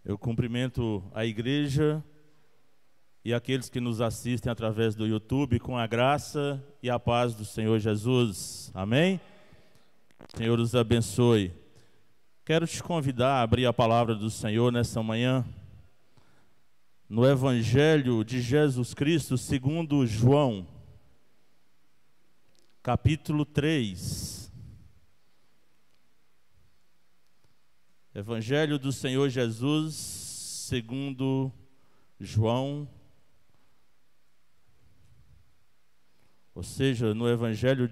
Eu cumprimento a igreja e aqueles que nos assistem através do YouTube com a graça e a paz do Senhor Jesus. Amém? O Senhor os abençoe. Quero te convidar a abrir a palavra do Senhor nesta manhã, no Evangelho de Jesus Cristo segundo João, capítulo 3. Evangelho do Senhor Jesus segundo João, ou seja, no Evangelho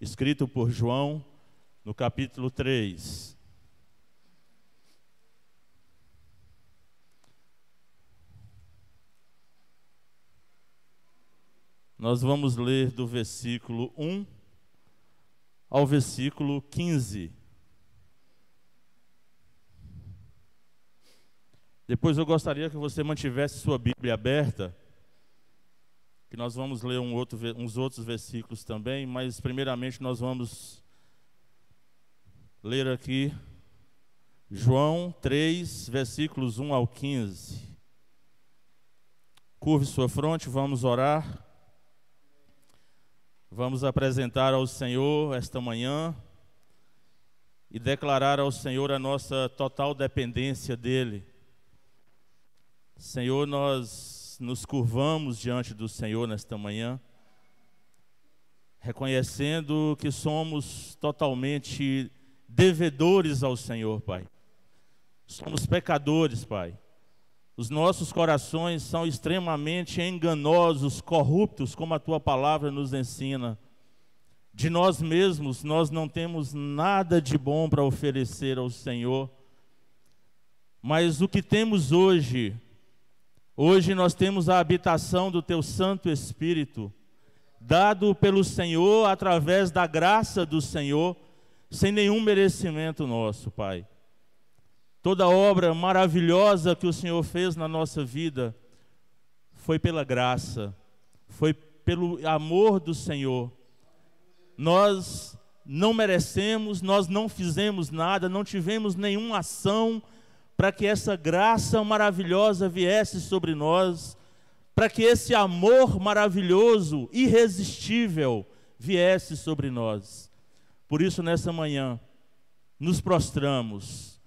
escrito por João, no capítulo 3. Nós vamos ler do versículo 1 ao versículo 15. Depois eu gostaria que você mantivesse sua Bíblia aberta, que nós vamos ler uns outros versículos também, mas primeiramente nós vamos ler aqui João 3, versículos 1 ao 15. Curve sua fronte, vamos orar. Vamos apresentar ao Senhor esta manhã e declarar ao Senhor a nossa total dependência dEle. Senhor, nós nos curvamos diante do Senhor nesta manhã, reconhecendo que somos totalmente devedores ao Senhor, Pai. Somos pecadores, Pai. Os nossos corações são extremamente enganosos, corruptos, como a Tua palavra nos ensina. De nós mesmos, nós não temos nada de bom para oferecer ao Senhor. Mas o que temos hoje nós temos a habitação do Teu Santo Espírito, dado pelo Senhor através da graça do Senhor, sem nenhum merecimento nosso, Pai. Toda obra maravilhosa que o Senhor fez na nossa vida foi pela graça, foi pelo amor do Senhor. Nós não merecemos, nós não fizemos nada, não tivemos nenhuma ação para que essa graça maravilhosa viesse sobre nós, para que esse amor maravilhoso, irresistível, viesse sobre nós. Por isso, nessa manhã, nos prostramos,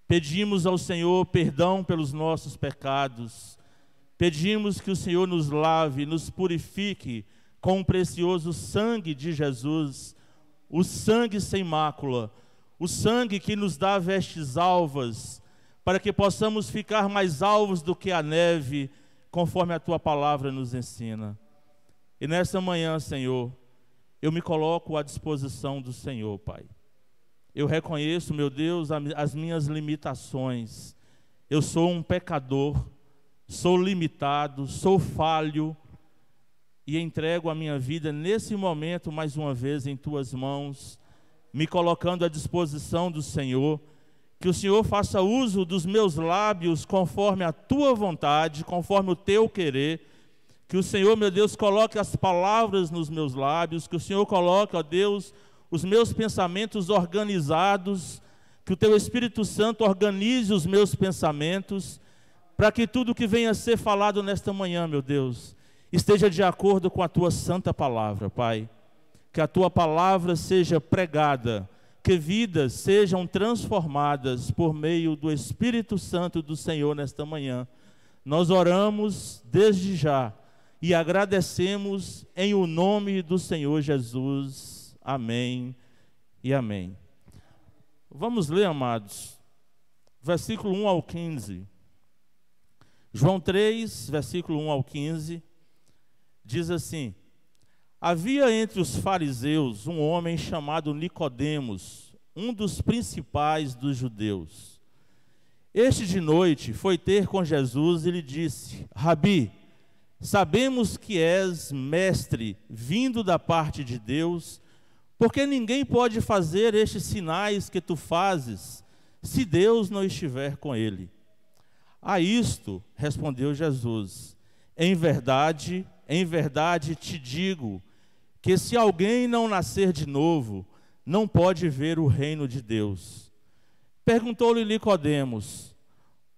pedimos ao Senhor perdão pelos nossos pecados, pedimos que o Senhor nos lave, nos purifique com o precioso sangue de Jesus, o sangue sem mácula, o sangue que nos dá vestes alvas, para que possamos ficar mais alvos do que a neve, conforme a Tua palavra nos ensina. E nessa manhã, Senhor, eu me coloco à disposição do Senhor, Pai. Eu reconheço, meu Deus, as minhas limitações. Eu sou um pecador, sou limitado, sou falho, e entrego a minha vida nesse momento, mais uma vez, em Tuas mãos, me colocando à disposição do Senhor. Que o Senhor faça uso dos meus lábios conforme a Tua vontade, conforme o Teu querer. Que o Senhor, meu Deus, coloque as palavras nos meus lábios. Que o Senhor coloque, ó Deus, os meus pensamentos organizados. Que o Teu Espírito Santo organize os meus pensamentos, para que tudo que venha a ser falado nesta manhã, meu Deus, esteja de acordo com a Tua santa palavra, Pai. Que a Tua palavra seja pregada, que vidas sejam transformadas por meio do Espírito Santo do Senhor nesta manhã. Nós oramos desde já e agradecemos em o nome do Senhor Jesus. Amém e amém. Vamos ler, amados, versículo 1 ao 15. João 3, versículo 1 ao 15, diz assim: Havia entre os fariseus um homem chamado Nicodemos, um dos principais dos judeus. Este de noite foi ter com Jesus e lhe disse: Rabi, sabemos que és mestre, vindo da parte de Deus, porque ninguém pode fazer estes sinais que tu fazes, se Deus não estiver com ele. A isto respondeu Jesus: em verdade te digo, que se alguém não nascer de novo, não pode ver o reino de Deus. Perguntou-lhe Nicodemos: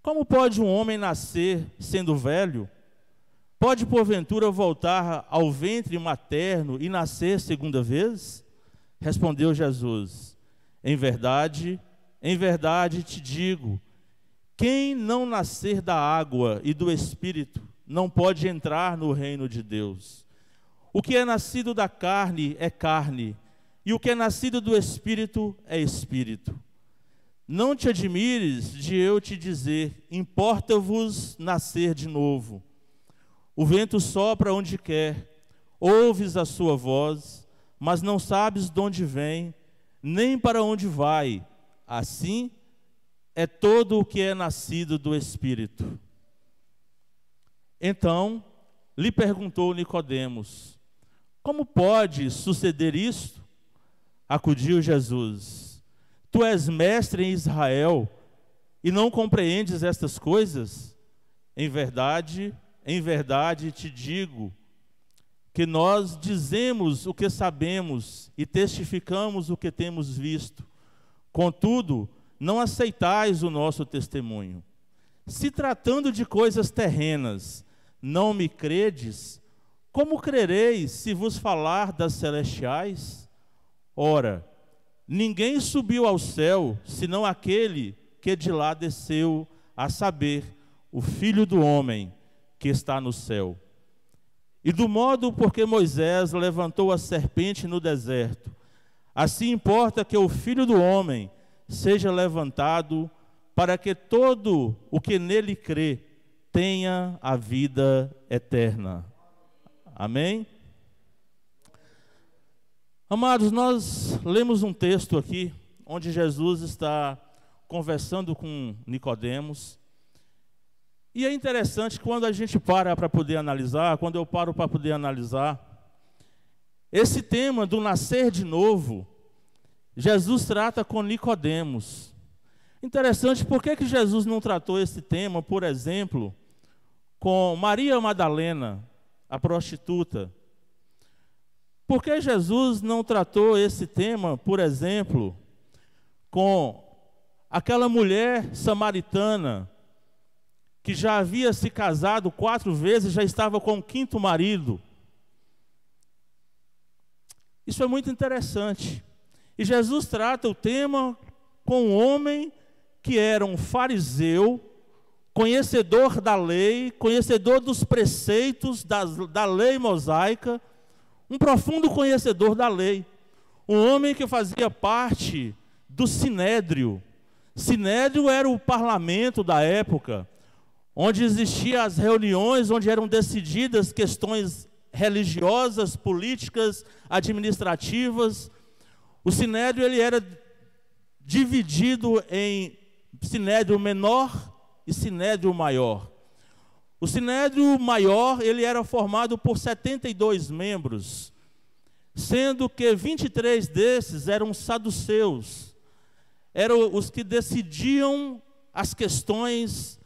Como pode um homem nascer sendo velho? Pode, porventura, voltar ao ventre materno e nascer segunda vez? Respondeu Jesus: em verdade te digo, quem não nascer da água e do Espírito não pode entrar no reino de Deus. O que é nascido da carne é carne, e o que é nascido do Espírito é Espírito. Não te admires de eu te dizer, importa-vos nascer de novo. O vento sopra onde quer, ouves a sua voz, mas não sabes de onde vem, nem para onde vai. Assim é todo o que é nascido do Espírito. Então lhe perguntou Nicodemos: como pode suceder isto? Acudiu Jesus: tu és mestre em Israel e não compreendes estas coisas? Em verdade te digo que nós dizemos o que sabemos e testificamos o que temos visto. Contudo, não aceitais o nosso testemunho. Se tratando de coisas terrenas, não me credes, como crereis se vos falar das celestiais? Ora, ninguém subiu ao céu, senão aquele que de lá desceu, a saber, o Filho do Homem que está no céu. E do modo por que Moisés levantou a serpente no deserto, assim importa que o Filho do Homem seja levantado, para que todo o que nele crê tenha a vida eterna. Amém? Amados, nós lemos um texto aqui, onde Jesus está conversando com Nicodemos. E é interessante quando a gente para poder analisar, quando eu paro para poder analisar, esse tema do nascer de novo, Jesus trata com Nicodemos. Interessante, por que Jesus não tratou esse tema, por exemplo, com Maria Madalena, a prostituta? Por que Jesus não tratou esse tema, por exemplo, com aquela mulher samaritana, que já havia se casado 4 vezes, já estava com o 5º marido? Isso é muito interessante. E Jesus trata o tema com um homem que era um fariseu, conhecedor da lei, conhecedor dos preceitos da lei mosaica, um profundo conhecedor da lei. Um homem que fazia parte do Sinédrio. Sinédrio era o parlamento da época, onde existiam as reuniões, onde eram decididas questões religiosas, políticas, administrativas. O Sinédrio ele era dividido em Sinédrio menor e Sinédrio maior. O Sinédrio maior ele era formado por 72 membros, sendo que 23 desses eram saduceus, eram os que decidiam as questões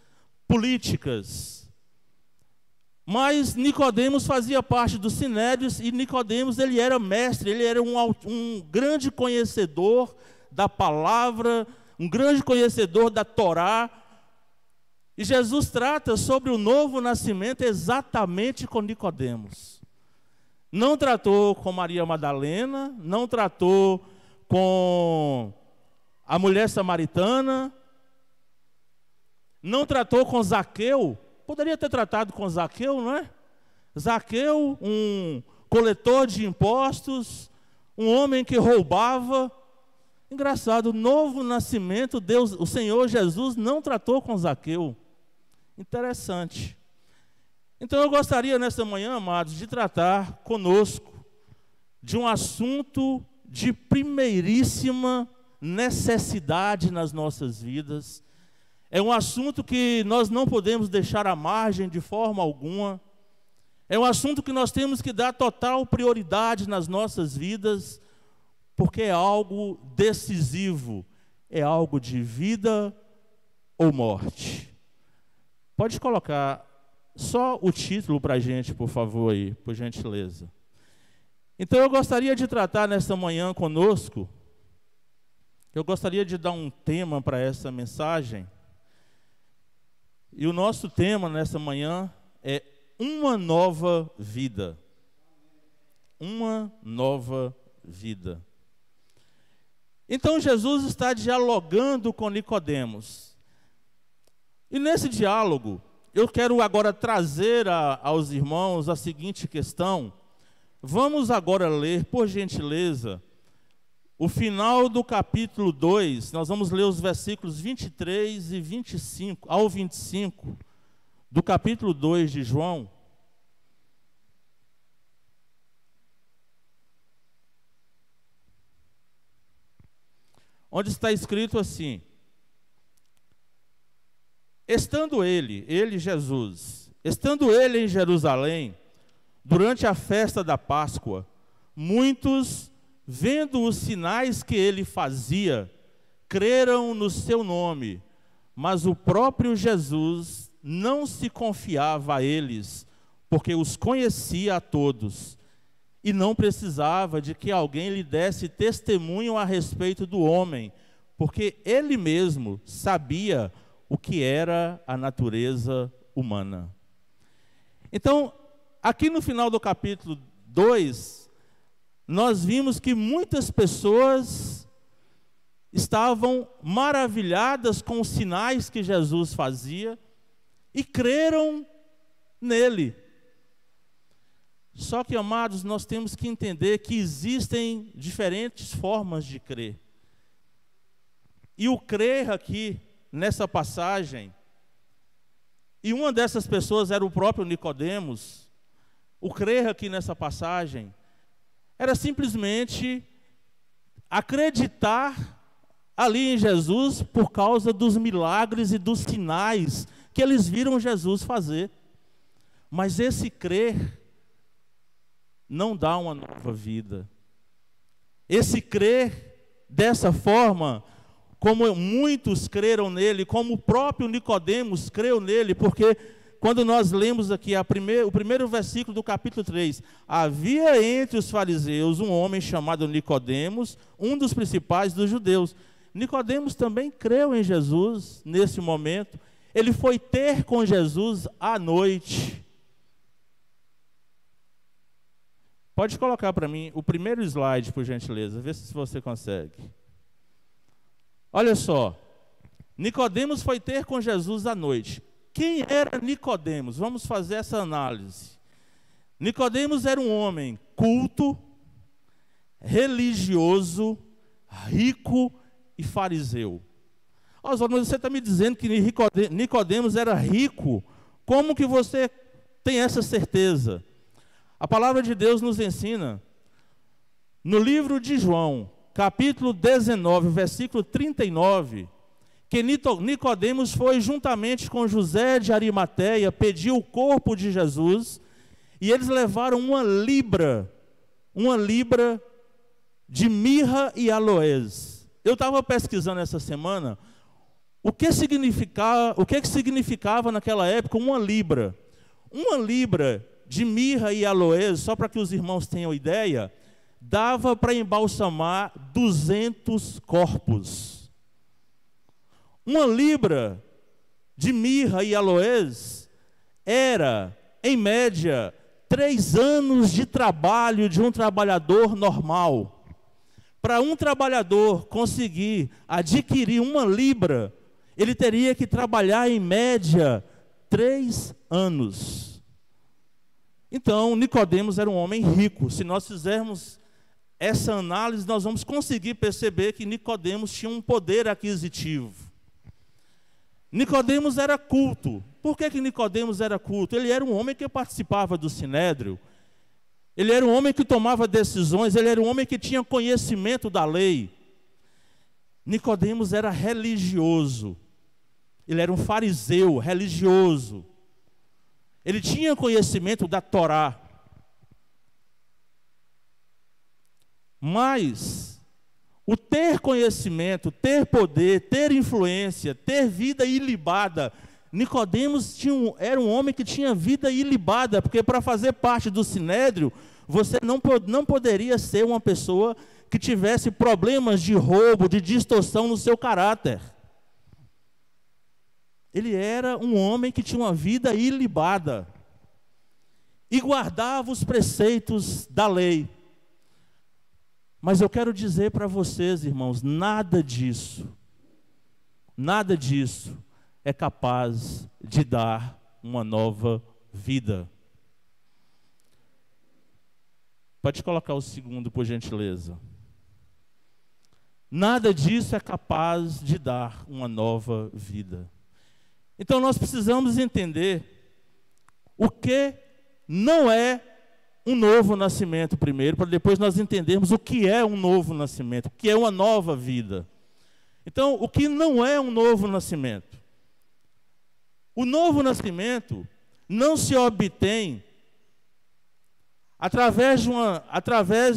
políticas. Mas Nicodemos fazia parte dos Sinédrios, e Nicodemos ele era mestre, ele era um grande conhecedor da palavra, um grande conhecedor da Torá. E Jesus trata sobre o novo nascimento exatamente com Nicodemos. Não tratou com Maria Madalena, não tratou com a mulher samaritana, não tratou com Zaqueu. Poderia ter tratado com Zaqueu, não é? Zaqueu, um coletor de impostos, um homem que roubava. Engraçado, o novo nascimento, Deus, o Senhor Jesus não tratou com Zaqueu. Interessante. Então eu gostaria nesta manhã, amados, de tratar conosco de um assunto de primeiríssima necessidade nas nossas vidas. É um assunto que nós não podemos deixar à margem de forma alguma. É um assunto que nós temos que dar total prioridade nas nossas vidas, porque é algo decisivo, é algo de vida ou morte. Pode colocar só o título para a gente, por favor, aí, por gentileza. Então eu gostaria de tratar nesta manhã conosco, eu gostaria de dar um tema para essa mensagem, E o nosso tema nessa manhã é uma nova vida. Uma nova vida. Então Jesus está dialogando com Nicodemos. E nesse diálogo, eu quero agora trazer aos irmãos a seguinte questão. Vamos agora ler, por gentileza, o final do capítulo 2. Nós vamos ler os versículos 23 e 25 ao 25 do capítulo 2 de João. Onde está escrito assim: estando ele, Jesus, estando ele em Jerusalém, durante a festa da Páscoa, muitos, vendo os sinais que ele fazia, creram no seu nome, mas o próprio Jesus não se confiava a eles, porque os conhecia a todos, e não precisava de que alguém lhe desse testemunho a respeito do homem, porque ele mesmo sabia o que era a natureza humana. Então, aqui no final do capítulo 2, nós vimos que muitas pessoas estavam maravilhadas com os sinais que Jesus fazia e creram nele. Só que, amados, nós temos que entender que existem diferentes formas de crer. E o crer aqui, nessa passagem, e uma dessas pessoas era o próprio Nicodemos, o crer aqui nessa passagem era simplesmente acreditar ali em Jesus por causa dos milagres e dos sinais que eles viram Jesus fazer. Mas esse crer não dá uma nova vida. Esse crer dessa forma, como muitos creram nele, como o próprio Nicodemos creu nele, porque quando nós lemos aqui o primeiro versículo do capítulo 3, havia entre os fariseus um homem chamado Nicodemos, um dos principais dos judeus. Nicodemos também creu em Jesus nesse momento. Ele foi ter com Jesus à noite. Pode colocar para mim o primeiro slide, por gentileza, vê se você consegue. Olha só, Nicodemos foi ter com Jesus à noite. Quem era Nicodemos? Vamos fazer essa análise. Nicodemos era um homem culto, religioso, rico e fariseu. Oswaldo, mas você está me dizendo que Nicodemos era rico? Como que você tem essa certeza? A palavra de Deus nos ensina, no livro de João, capítulo 19, versículo 39, que Nicodemos foi juntamente com José de Arimateia pedir o corpo de Jesus, e eles levaram uma libra de mirra e aloés. Eu estava pesquisando essa semana o que significava naquela época uma libra. Uma libra de mirra e aloés, só para que os irmãos tenham ideia, dava para embalsamar 200 corpos. Uma libra de mirra e aloés era, em média, 3 anos de trabalho de um trabalhador normal. Para um trabalhador conseguir adquirir uma libra, ele teria que trabalhar, em média, 3 anos. Então, Nicodemos era um homem rico. Se nós fizermos essa análise, nós vamos conseguir perceber que Nicodemos tinha um poder aquisitivo. Nicodemos era culto. Por que Nicodemos era culto? Ele era um homem que participava do Sinédrio. Ele era um homem que tomava decisões. Ele era um homem que tinha conhecimento da lei. Nicodemos era religioso. Ele era um fariseu religioso. Ele tinha conhecimento da Torá. Mas o ter conhecimento, ter poder, ter influência, ter vida ilibada, Nicodemos era um homem que tinha vida ilibada, porque para fazer parte do Sinédrio, você não poderia ser uma pessoa que tivesse problemas de roubo, de distorção no seu caráter. ele era um homem que tinha uma vida ilibada e guardava os preceitos da lei. Mas eu quero dizer para vocês, irmãos, nada disso é capaz de dar uma nova vida. Pode colocar o segundo, por gentileza. Nada disso é capaz de dar uma nova vida. Então nós precisamos entender o que não é um novo nascimento primeiro, para depois nós entendermos o que é um novo nascimento, o que é uma nova vida. Então, o que não é um novo nascimento? O novo nascimento não se obtém através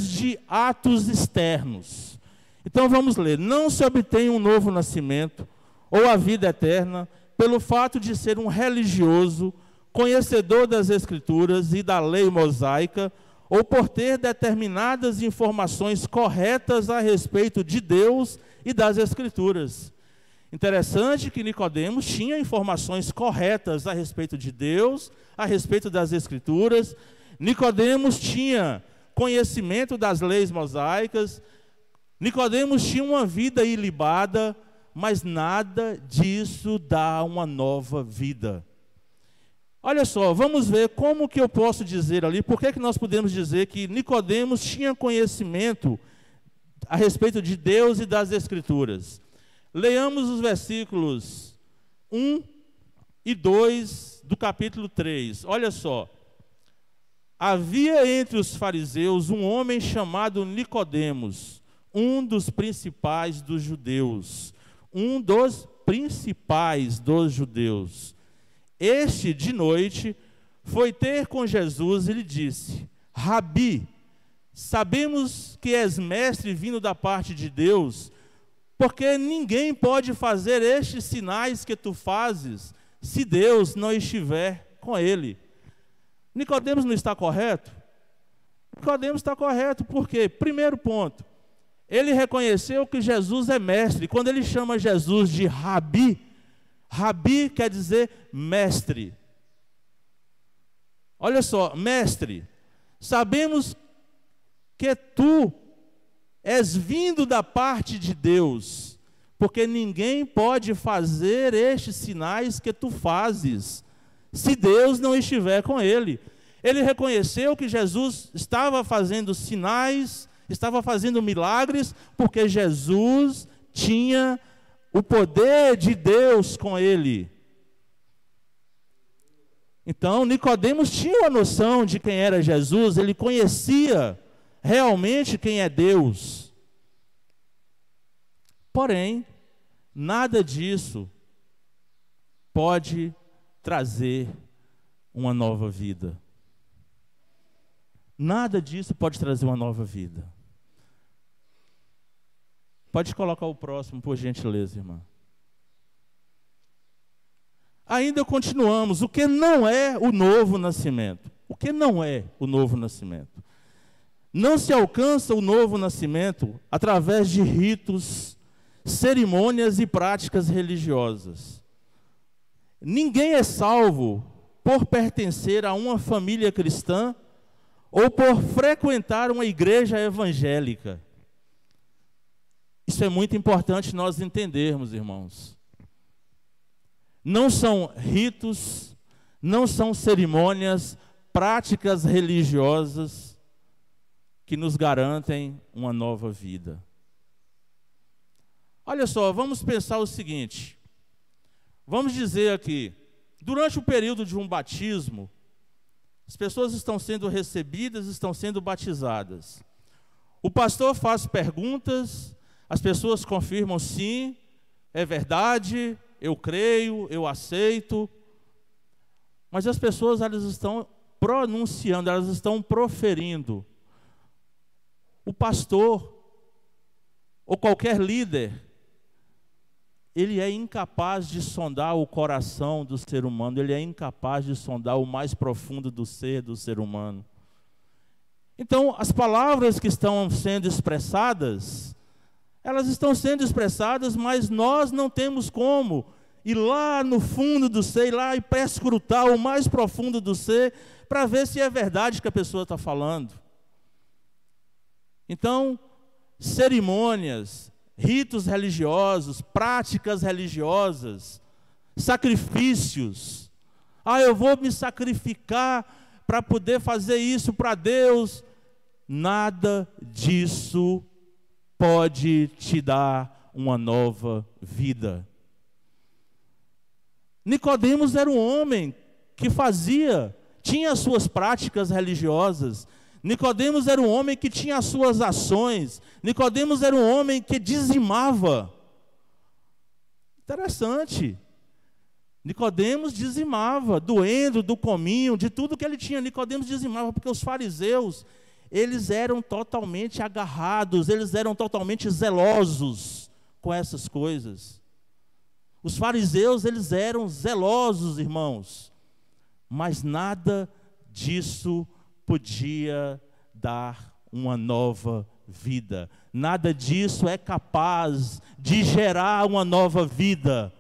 de atos externos. Então vamos ler. Não se obtém um novo nascimento ou a vida eterna pelo fato de ser um religioso, conhecedor das Escrituras e da lei mosaica, ou por ter determinadas informações corretas a respeito de Deus e das Escrituras. Interessante que Nicodemos tinha informações corretas a respeito de Deus, a respeito das Escrituras. Nicodemos tinha conhecimento das leis mosaicas. Nicodemos tinha uma vida ilibada, mas nada disso dá uma nova vida. Olha só, vamos ver como que eu posso dizer ali, por que nós podemos dizer que Nicodemos tinha conhecimento a respeito de Deus e das Escrituras. Leamos os versículos 1 e 2 do capítulo 3. Olha só. Havia entre os fariseus um homem chamado Nicodemos, um dos principais dos judeus. Este, de noite, foi ter com Jesus e lhe disse: Rabi, sabemos que és mestre vindo da parte de Deus, porque ninguém pode fazer estes sinais que tu fazes, se Deus não estiver com ele. Nicodemos não está correto? Nicodemos está correto, por quê? Primeiro ponto, ele reconheceu que Jesus é mestre. Quando ele chama Jesus de Rabi, Rabi quer dizer mestre. Olha só, mestre, sabemos que tu és vindo da parte de Deus, porque ninguém pode fazer estes sinais que tu fazes, se Deus não estiver com ele. Ele reconheceu que Jesus estava fazendo sinais, estava fazendo milagres, porque Jesus tinha o poder de Deus com ele. Então, Nicodemos tinha a noção de quem era Jesus, ele conhecia realmente quem é Deus. Porém, nada disso pode trazer uma nova vida. Nada disso pode trazer uma nova vida. Pode colocar o próximo, por gentileza, irmã. Ainda continuamos. O que não é o novo nascimento? O que não é o novo nascimento? Não se alcança o novo nascimento através de ritos, cerimônias e práticas religiosas. Ninguém é salvo por pertencer a uma família cristã ou por frequentar uma igreja evangélica. Isso é muito importante nós entendermos, irmãos. Não são ritos, não são cerimônias, práticas religiosas que nos garantem uma nova vida. Olha só, vamos pensar o seguinte. Vamos dizer aqui, durante o período de um batismo, as pessoas estão sendo recebidas, estão sendo batizadas. O pastor faz perguntas, as pessoas confirmam sim, é verdade, eu creio, eu aceito. Mas as pessoas, elas estão pronunciando, elas estão proferindo. O pastor, ou qualquer líder, ele é incapaz de sondar o coração do ser humano, ele é incapaz de sondar o mais profundo do ser humano. Então, as palavras que estão sendo expressadas, elas estão sendo expressadas, mas nós não temos como ir lá no fundo do ser, ir lá e perscrutar o mais profundo do ser, para ver se é verdade que a pessoa está falando. Então, cerimônias, ritos religiosos, práticas religiosas, sacrifícios. Eu vou me sacrificar para poder fazer isso para Deus. Nada disso pode te dar uma nova vida. Nicodemos era um homem que tinha as suas práticas religiosas. Nicodemos era um homem que tinha as suas ações. Nicodemos era um homem que dizimava. Interessante. Nicodemos dizimava, do cominho, de tudo que ele tinha. Nicodemos dizimava, porque os fariseus, eles eram totalmente agarrados, eles eram totalmente zelosos com essas coisas. Os fariseus, eles eram zelosos, irmãos, mas nada disso podia dar uma nova vida. Nada disso é capaz de gerar uma nova vida.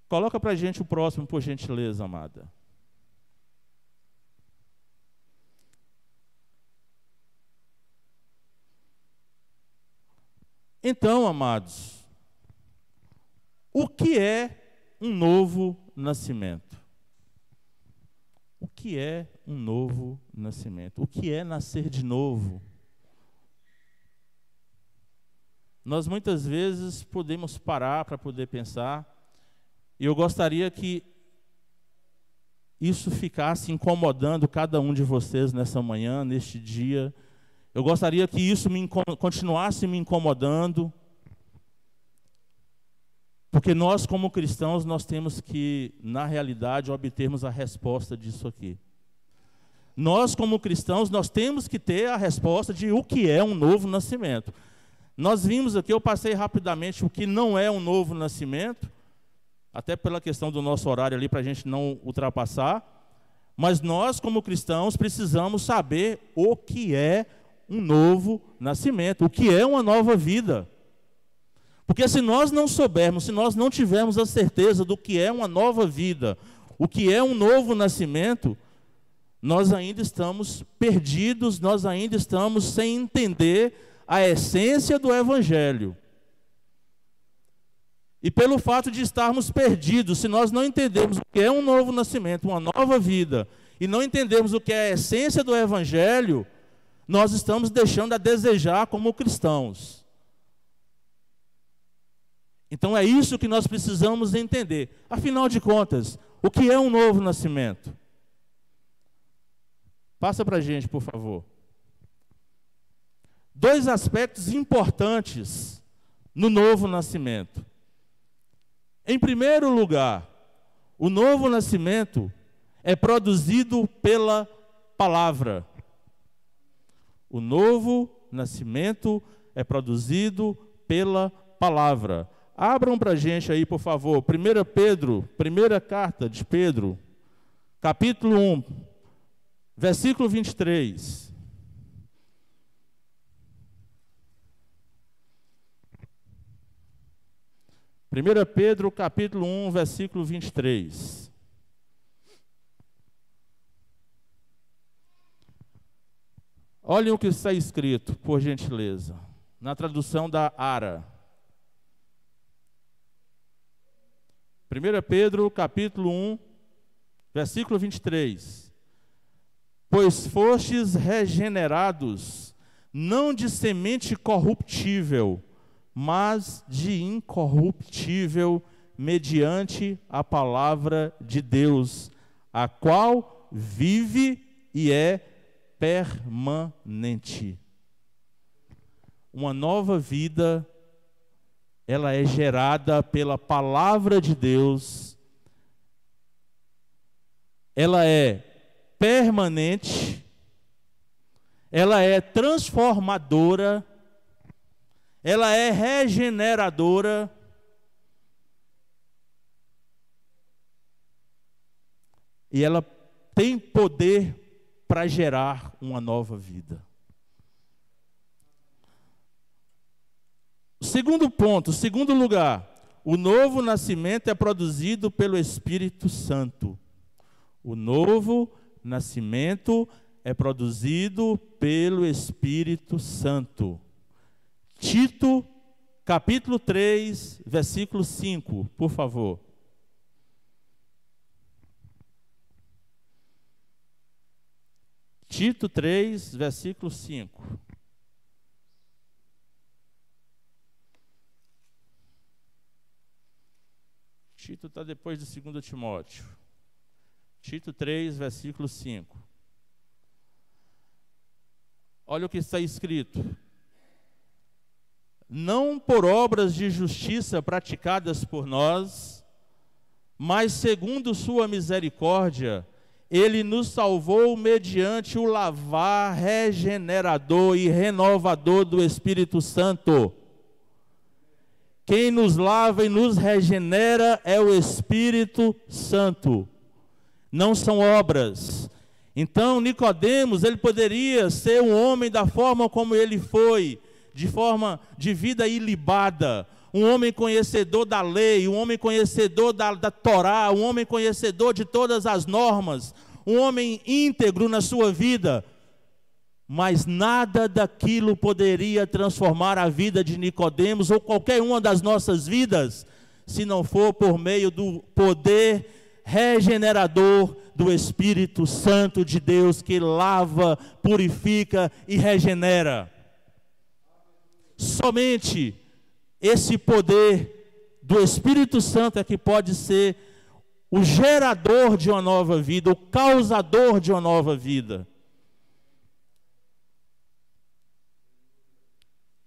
Coloca para a gente o próximo, por gentileza, amada. Então, amados, o que é um novo nascimento? O que é um novo nascimento? O que é nascer de novo? Nós muitas vezes podemos parar para poder pensar, e eu gostaria que isso ficasse incomodando cada um de vocês nessa manhã, neste dia. Eu gostaria que isso continuasse me incomodando, porque nós, como cristãos, nós temos que, na realidade, obtermos a resposta disso aqui. Nós, como cristãos, nós temos que ter a resposta de o que é um novo nascimento. Nós vimos aqui, eu passei rapidamente o que não é um novo nascimento, até pela questão do nosso horário ali, para a gente não ultrapassar, mas nós, como cristãos, precisamos saber o que é um novo nascimento, o que é uma nova vida. Porque se nós não soubermos, se nós não tivermos a certeza do que é uma nova vida, o que é um novo nascimento, nós ainda estamos perdidos, nós ainda estamos sem entender a essência do Evangelho. E pelo fato de estarmos perdidos, se nós não entendemos o que é um novo nascimento, uma nova vida, e não entendemos o que é a essência do Evangelho, nós estamos deixando a desejar como cristãos. Então é isso que nós precisamos entender. Afinal de contas, o que é um novo nascimento? Passa para a gente, por favor. 2 aspectos importantes no novo nascimento. Em primeiro lugar, o novo nascimento é produzido pela palavra. O novo nascimento é produzido pela palavra. Abram para a gente aí, por favor, 1 Pedro, primeira carta de Pedro, capítulo 1, versículo 23. Primeira Pedro, capítulo 1, versículo 23. Olhem o que está escrito, por gentileza, na tradução da ARA. 1 Pedro, capítulo 1, versículo 23. Pois fostes regenerados, não de semente corruptível, mas de incorruptível, mediante a palavra de Deus, a qual vive e é permanente. Uma nova vida, ela é gerada pela palavra de Deus, ela é permanente, ela é transformadora, ela é regeneradora, e ela tem poder para gerar uma nova vida. Segundo ponto, segundo lugar, o novo nascimento é produzido pelo Espírito Santo. O novo nascimento é produzido pelo Espírito Santo. Tito, capítulo 3, versículo 5, por favor. Tito 3, versículo 5. Tito está depois de 2 Timóteo. Tito 3, versículo 5. Olha o que está escrito. Não por obras de justiça praticadas por nós, mas segundo sua misericórdia, Ele nos salvou mediante o lavar regenerador e renovador do Espírito Santo. Quem nos lava e nos regenera é o Espírito Santo. Não são obras. Então, Nicodemos, ele poderia ser um homem da forma como ele foi, de forma de vida ilibada, um homem conhecedor da lei, um homem conhecedor da Torá, um homem conhecedor de todas as normas, um homem íntegro na sua vida, mas nada daquilo poderia transformar a vida de Nicodemos ou qualquer uma das nossas vidas, se não for por meio do poder regenerador do Espírito Santo de Deus, que lava, purifica e regenera. Somente esse poder do Espírito Santo é que pode ser o gerador de uma nova vida, o causador de uma nova vida.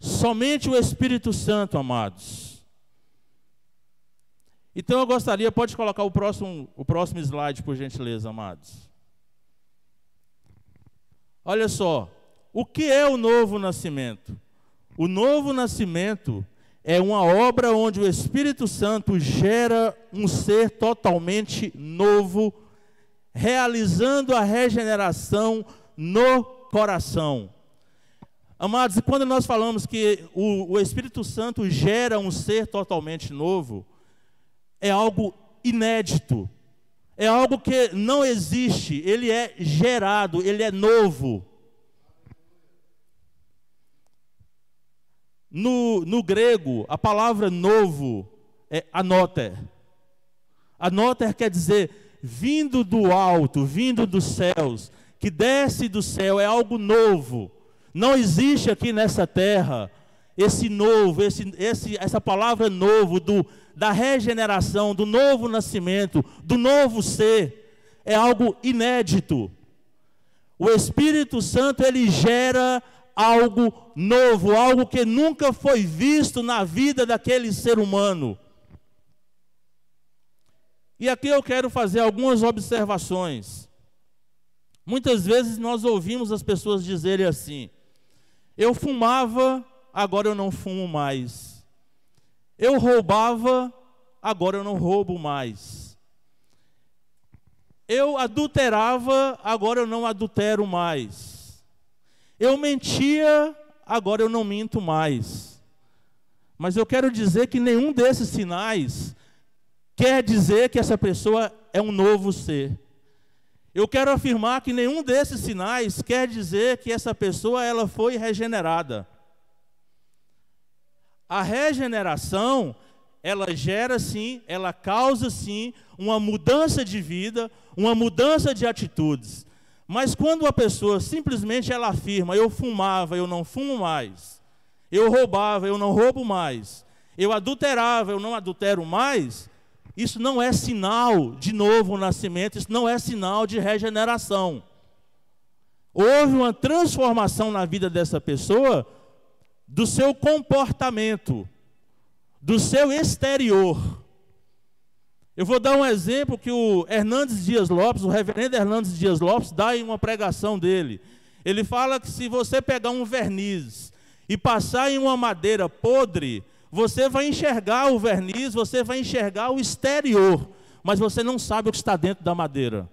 Somente o Espírito Santo, amados. Então eu gostaria, pode colocar o próximo slide, por gentileza, amados. Olha só, o que é o novo nascimento? O novo nascimento é uma obra onde o Espírito Santo gera um ser totalmente novo, realizando a regeneração no coração. Amados, e quando nós falamos que o Espírito Santo gera um ser totalmente novo, é algo inédito, é algo que não existe, ele é gerado, ele é novo. No grego, a palavra novo é anóter. Anóter quer dizer vindo do alto, vindo dos céus, que desce do céu, é algo novo. Não existe aqui nessa terra esse novo, essa palavra novo, da regeneração, do novo nascimento, do novo ser, é algo inédito. O Espírito Santo, ele gera algo novo, algo que nunca foi visto na vida daquele ser humano. E aqui eu quero fazer algumas observações. Muitas vezes nós ouvimos as pessoas dizerem assim: eu fumava, agora eu não fumo mais. Eu roubava, agora eu não roubo mais. Eu adulterava, agora eu não adultero mais. Eu mentia, agora eu não minto mais. Mas eu quero dizer que nenhum desses sinais quer dizer que essa pessoa é um novo ser. Eu quero afirmar que nenhum desses sinais quer dizer que essa pessoa ela foi regenerada. A regeneração, ela gera sim, ela causa sim uma mudança de vida, uma mudança de atitudes. Mas quando a pessoa simplesmente ela afirma: eu fumava, eu não fumo mais. Eu roubava, eu não roubo mais. Eu adulterava, eu não adultero mais. Isso não é sinal de novo nascimento, isso não é sinal de regeneração. Houve uma transformação na vida dessa pessoa, do seu comportamento, do seu exterior. Eu vou dar um exemplo que o Hernandes Dias Lopes, o reverendo Hernandes Dias Lopes, dá em uma pregação dele. Ele fala que se você pegar um verniz e passar em uma madeira podre, você vai enxergar o verniz, você vai enxergar o exterior, mas você não sabe o que está dentro da madeira.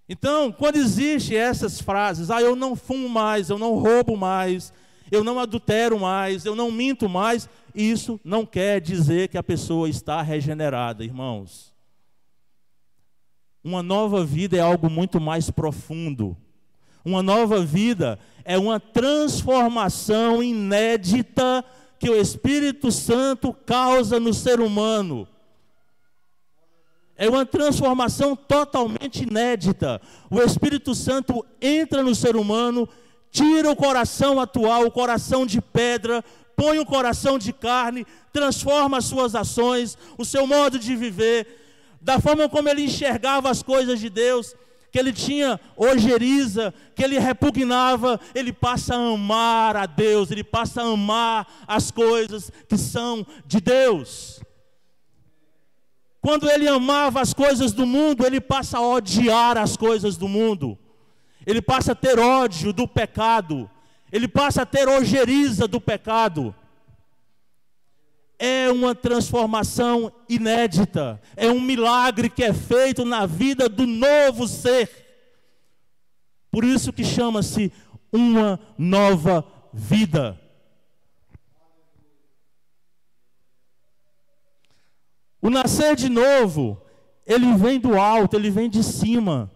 Então, quando existem essas frases: eu não fumo mais, eu não roubo mais, eu não adultero mais, eu não minto mais, isso não quer dizer que a pessoa está regenerada, irmãos. Uma nova vida é algo muito mais profundo. Uma nova vida é uma transformação inédita que o Espírito Santo causa no ser humano. É uma transformação totalmente inédita. O Espírito Santo entra no ser humano, tira o coração atual, o coração de pedra, põe o coração de carne, transforma as suas ações, o seu modo de viver, da forma como ele enxergava as coisas de Deus, que ele tinha ojeriza, que ele repugnava, ele passa a amar a Deus, ele passa a amar as coisas que são de Deus. Quando ele amava as coisas do mundo, ele passa a odiar as coisas do mundo. Ele passa a ter ódio do pecado. Ele passa a ter ojeriza do pecado. É uma transformação inédita. É um milagre que é feito na vida do novo ser. Por isso que chama-se uma nova vida. O nascer de novo, ele vem do alto, ele vem de cima.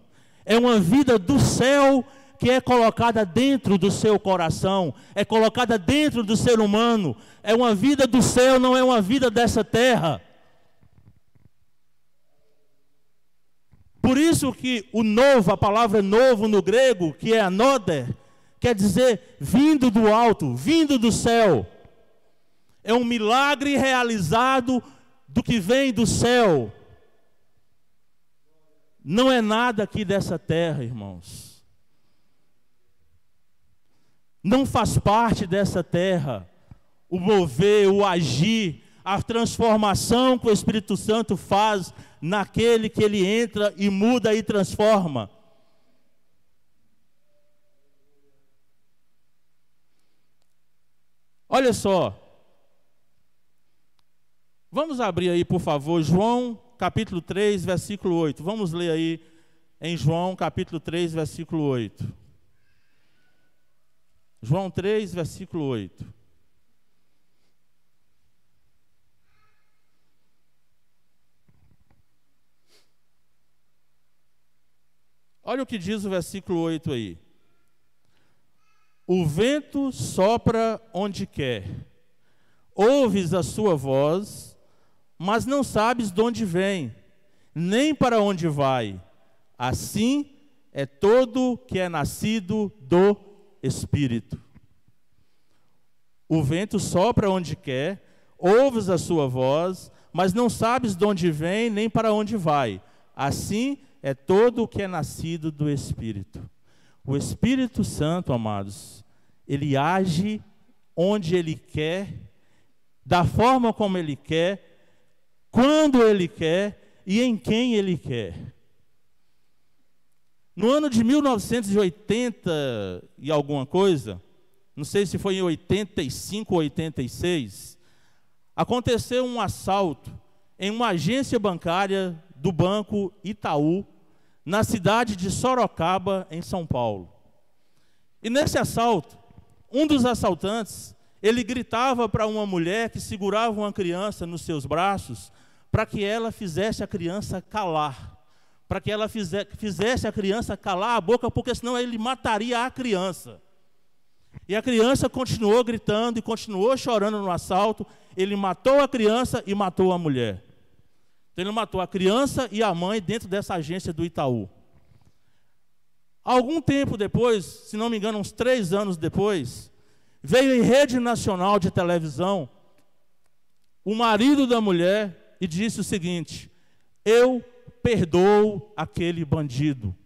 É uma vida do céu que é colocada dentro do seu coração, é colocada dentro do ser humano. É uma vida do céu, não é uma vida dessa terra. Por isso que o novo, a palavra novo no grego, que é anoder, quer dizer vindo do alto, vindo do céu. É um milagre realizado do que vem do céu. Não é nada aqui dessa terra, irmãos. Não faz parte dessa terra o mover, o agir, a transformação que o Espírito Santo faz naquele que ele entra e muda e transforma. Olha só. Vamos abrir aí, por favor, João capítulo 3, versículo 8. Vamos ler aí em João capítulo 3, versículo 8. João 3, versículo 8. Olha o que diz o versículo 8 aí. O vento sopra onde quer, ouves a sua voz, mas não sabes de onde vem, nem para onde vai. Assim é todo que é nascido do Espírito. O vento sopra onde quer, ouves a sua voz, mas não sabes de onde vem, nem para onde vai. Assim é todo o que é nascido do Espírito. O Espírito Santo, amados, ele age onde ele quer, da forma como ele quer, quando ele quer e em quem ele quer. No ano de 1980 e alguma coisa, não sei se foi em 85 ou 86, aconteceu um assalto em uma agência bancária do Banco Itaú, na cidade de Sorocaba, em São Paulo. E nesse assalto, um dos assaltantes, ele gritava para uma mulher que segurava uma criança nos seus braços, para que ela fizesse a criança calar, para que ela fizesse a criança calar a boca, porque senão ele mataria a criança. E a criança continuou gritando e continuou chorando no assalto. Ele matou a criança e matou a mulher. Então ele matou a criança e a mãe dentro dessa agência do Itaú. Algum tempo depois, se não me engano, uns 3 anos depois, veio em rede nacional de televisão o marido da mulher e disse o seguinte: eu perdoo aquele bandido,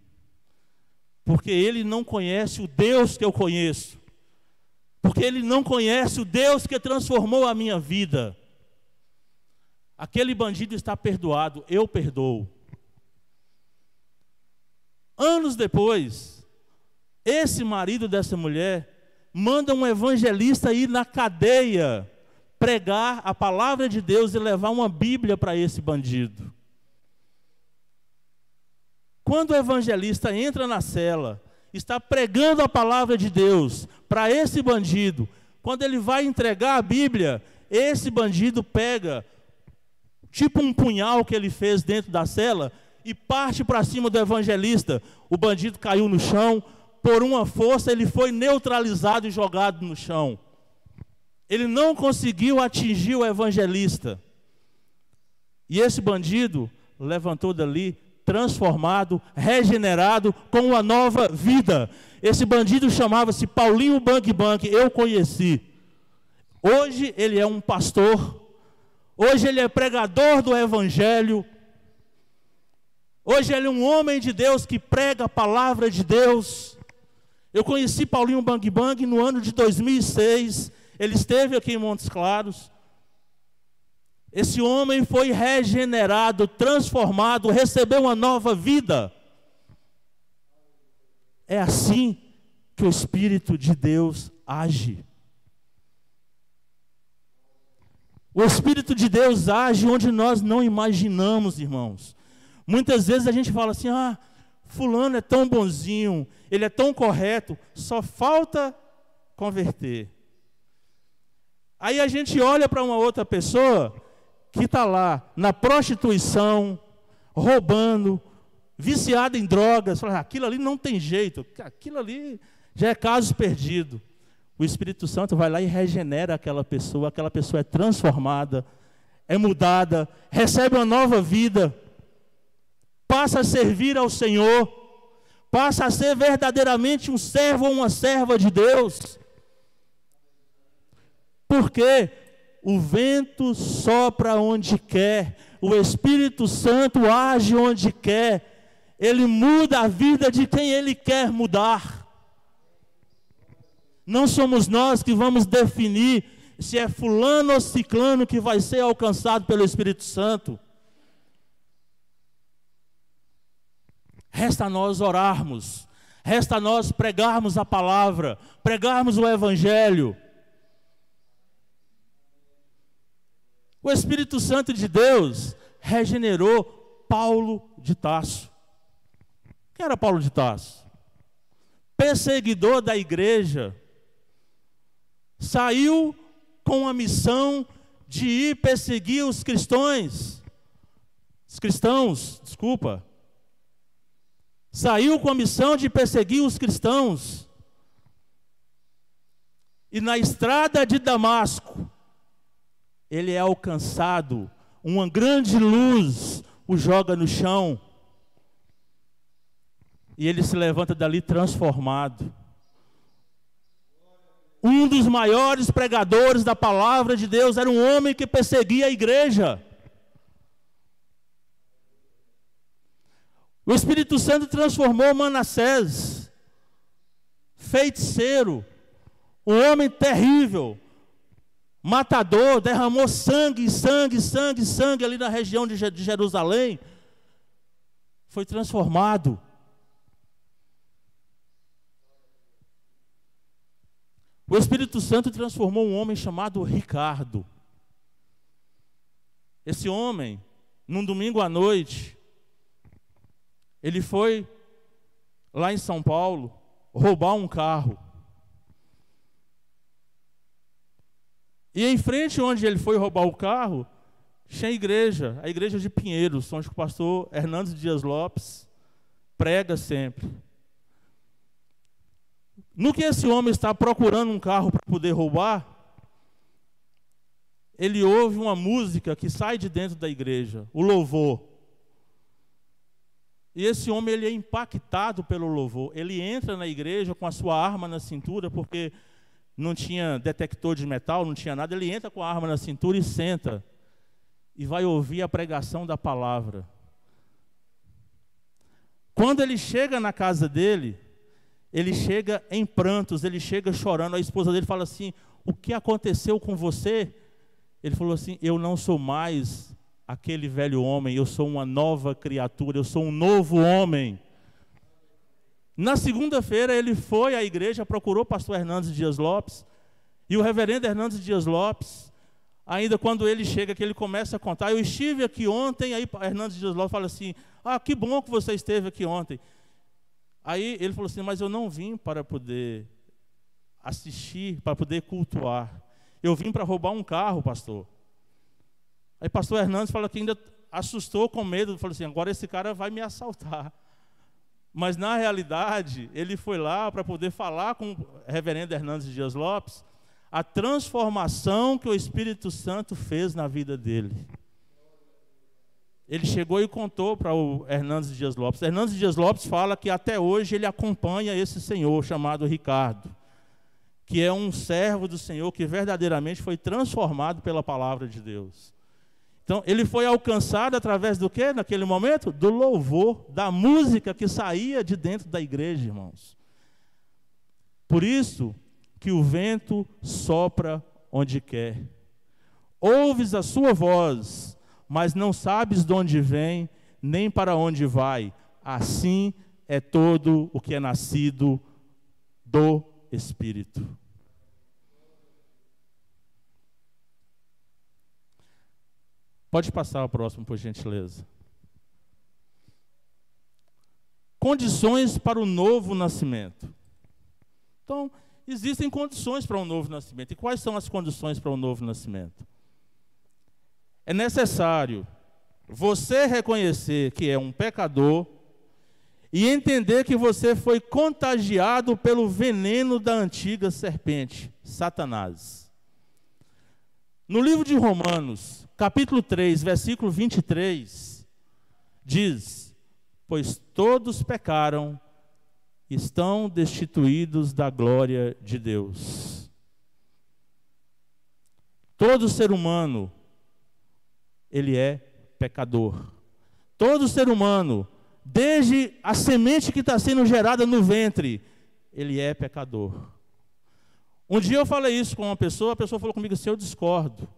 porque ele não conhece o Deus que eu conheço, porque ele não conhece o Deus que transformou a minha vida. Aquele bandido está perdoado, eu perdoo. Anos depois, esse marido dessa mulher manda um evangelista ir na cadeia pregar a palavra de Deus e levar uma Bíblia para esse bandido. Quando o evangelista entra na cela, está pregando a palavra de Deus para esse bandido. Quando ele vai entregar a Bíblia, esse bandido pega, tipo um punhal que ele fez dentro da cela, e parte para cima do evangelista. O bandido caiu no chão, por uma força ele foi neutralizado e jogado no chão. Ele não conseguiu atingir o evangelista. E esse bandido levantou dali, transformado, regenerado, com uma nova vida. Esse bandido chamava-se Paulinho Bang Bang, eu conheci. Hoje ele é um pastor, hoje ele é pregador do evangelho, hoje ele é um homem de Deus que prega a palavra de Deus. Eu conheci Paulinho Bang Bang no ano de 2006, ele esteve aqui em Montes Claros. Esse homem foi regenerado, transformado, recebeu uma nova vida. É assim que o Espírito de Deus age. O Espírito de Deus age onde nós não imaginamos, irmãos. Muitas vezes a gente fala assim, fulano é tão bonzinho, ele é tão correto, só falta converter. Aí a gente olha para uma outra pessoa que está lá na prostituição, roubando, viciado em drogas, fala, aquilo ali não tem jeito, aquilo ali já é caso perdido. O Espírito Santo vai lá e regenera aquela pessoa é transformada, é mudada, recebe uma nova vida, passa a servir ao Senhor, passa a ser verdadeiramente um servo ou uma serva de Deus. Porque o vento sopra onde quer, o Espírito Santo age onde quer, ele muda a vida de quem ele quer mudar. Não somos nós que vamos definir se é fulano ou ciclano que vai ser alcançado pelo Espírito Santo. Resta nós orarmos, resta nós pregarmos a palavra, pregarmos o Evangelho. O Espírito Santo de Deus regenerou Paulo de Tarso. Quem era Paulo de Tarso? Perseguidor da igreja. Saiu com a missão de ir perseguir os cristãos. Saiu com a missão de perseguir os cristãos. E na estrada de Damasco, ele é alcançado, uma grande luz o joga no chão, e ele se levanta dali transformado. Um dos maiores pregadores da palavra de Deus era um homem que perseguia a igreja. O Espírito Santo transformou Manassés, feiticeiro, um homem terrível, matador, derramou sangue ali na região de Jerusalém, foi transformado. O Espírito Santo transformou um homem chamado Ricardo. Esse homem, num domingo à noite, ele foi lá em São Paulo roubar um carro. E em frente onde ele foi roubar o carro, tinha a igreja de Pinheiros, onde o pastor Hernandes Dias Lopes prega sempre. No que esse homem está procurando um carro para poder roubar, ele ouve uma música que sai de dentro da igreja, o louvor. E esse homem ele é impactado pelo louvor. Ele entra na igreja com a sua arma na cintura, porque não tinha detector de metal, não tinha nada. Ele entra com a arma na cintura e senta. E vai ouvir a pregação da palavra. Quando ele chega na casa dele, ele chega em prantos, ele chega chorando. A esposa dele fala assim, o que aconteceu com você? Ele falou assim, eu não sou mais aquele velho homem, eu sou uma nova criatura, eu sou um novo homem. Na segunda-feira ele foi à igreja, procurou o pastor Hernandes Dias Lopes, e o reverendo Hernandes Dias Lopes, ainda quando ele chega, que ele começa a contar, eu estive aqui ontem, aí Hernandes Dias Lopes fala assim, que bom que você esteve aqui ontem. Aí ele falou assim, mas eu não vim para poder assistir, para poder cultuar. Eu vim para roubar um carro, pastor. Aí pastor Hernandes falou que ainda assustou com medo, falou assim, agora esse cara vai me assaltar. Mas na realidade, ele foi lá para poder falar com o reverendo Hernandes Dias Lopes a transformação que o Espírito Santo fez na vida dele. Ele chegou e contou para o Hernandes Dias Lopes. Hernandes Dias Lopes fala que até hoje ele acompanha esse senhor chamado Ricardo, que é um servo do Senhor que verdadeiramente foi transformado pela palavra de Deus. Então, ele foi alcançado através do quê naquele momento? Do louvor, da música que saía de dentro da igreja, irmãos. Por isso que o vento sopra onde quer. Ouves a sua voz, mas não sabes de onde vem, nem para onde vai. Assim é todo o que é nascido do Espírito. Pode passar ao próximo, por gentileza. Condições para o novo nascimento. Então, existem condições para um novo nascimento. E quais são as condições para um novo nascimento? É necessário você reconhecer que é um pecador e entender que você foi contagiado pelo veneno da antiga serpente, Satanás. No livro de Romanos, capítulo 3, versículo 23, diz: pois todos pecaram, estão destituídos da glória de Deus. Todo ser humano, ele é pecador. Todo ser humano, desde a semente que está sendo gerada no ventre, ele é pecador. Um dia eu falei isso com uma pessoa, a pessoa falou comigo assim, eu discordo.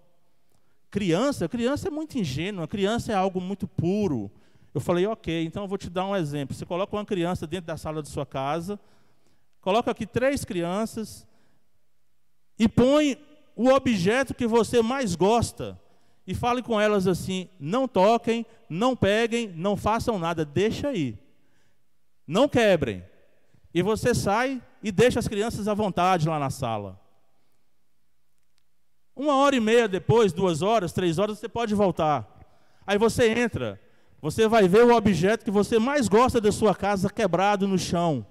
Criança é muito ingênua, criança é algo muito puro. Eu falei, ok, então eu vou te dar um exemplo. Você coloca uma criança dentro da sala de sua casa, coloca aqui 3 crianças e põe o objeto que você mais gosta e fale com elas assim, não toquem, não peguem, não façam nada, deixa aí. Não quebrem. E você sai e deixa as crianças à vontade lá na sala. 1h30 depois, 2 horas, 3 horas, você pode voltar. Aí você entra, você vai ver o objeto que você mais gosta da sua casa quebrado no chão.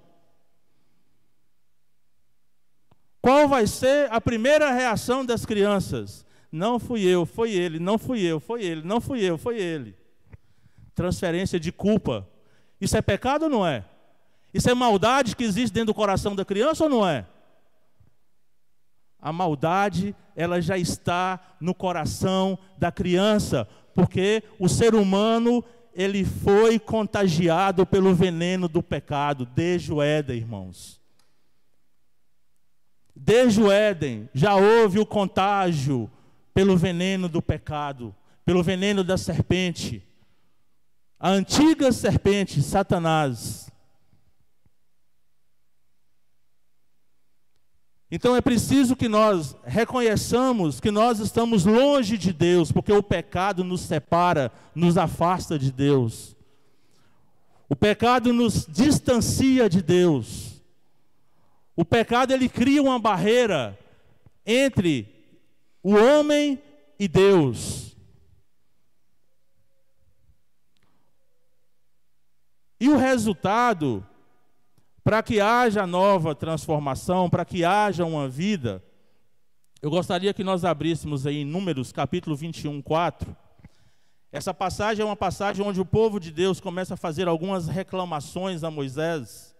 Qual vai ser a primeira reação das crianças? Não fui eu, foi ele, não fui eu, foi ele, não fui eu, foi ele. Transferência de culpa. Isso é pecado ou não é? Isso é maldade que existe dentro do coração da criança ou não é? A maldade, ela já está no coração da criança, porque o ser humano, ele foi contagiado pelo veneno do pecado, desde o Éden, irmãos. Desde o Éden, já houve o contágio pelo veneno do pecado, pelo veneno da serpente. A antiga serpente, Satanás. Então é preciso que nós reconheçamos que nós estamos longe de Deus, porque o pecado nos separa, nos afasta de Deus. O pecado nos distancia de Deus. O pecado, ele cria uma barreira entre o homem e Deus. E o resultado, para que haja nova transformação, para que haja uma vida, eu gostaria que nós abríssemos aí em Números, capítulo 21, 4. Essa passagem é uma passagem onde o povo de Deus começa a fazer algumas reclamações a Moisés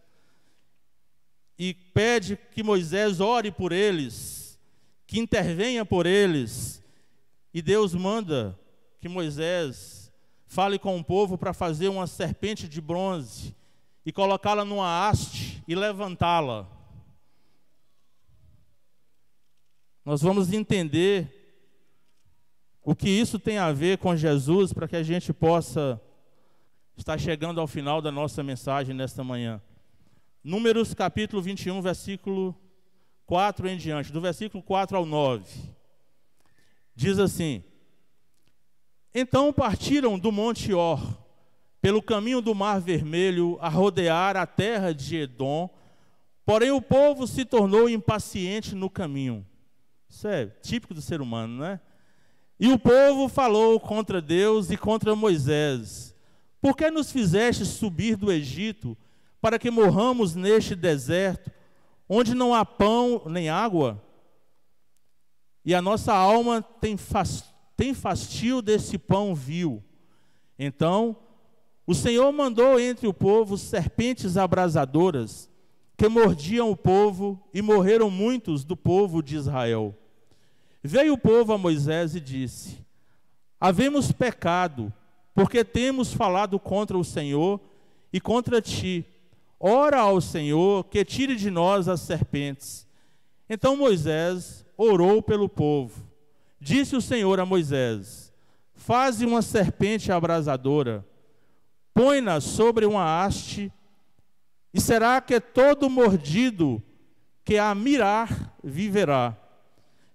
e pede que Moisés ore por eles, que intervenha por eles. E Deus manda que Moisés fale com o povo para fazer uma serpente de bronze e colocá-la numa haste e levantá-la. Nós vamos entender o que isso tem a ver com Jesus, para que a gente possa estar chegando ao final da nossa mensagem nesta manhã. Números capítulo 21, versículo 4 em diante, do versículo 4 ao 9. Diz assim: então partiram do Monte Or, pelo caminho do Mar Vermelho, a rodear a terra de Edom, Porém o povo se tornou impaciente no caminho. Isso é típico do ser humano, né? E o povo falou contra Deus e contra Moisés: por que nos fizeste subir do Egito para que morramos neste deserto, onde não há pão nem água? E a nossa alma tem fastio desse pão vil. Então o Senhor mandou entre o povo serpentes abrasadoras, que mordiam o povo, e morreram muitos do povo de Israel. Veio o povo a Moisés e disse: havemos pecado, porque temos falado contra o Senhor e contra ti. Ora ao Senhor que tire de nós as serpentes. Então Moisés orou pelo povo. Disse o Senhor a Moisés: faze uma serpente abrasadora, põe-na sobre uma haste, e será que todo mordido que a mirar viverá.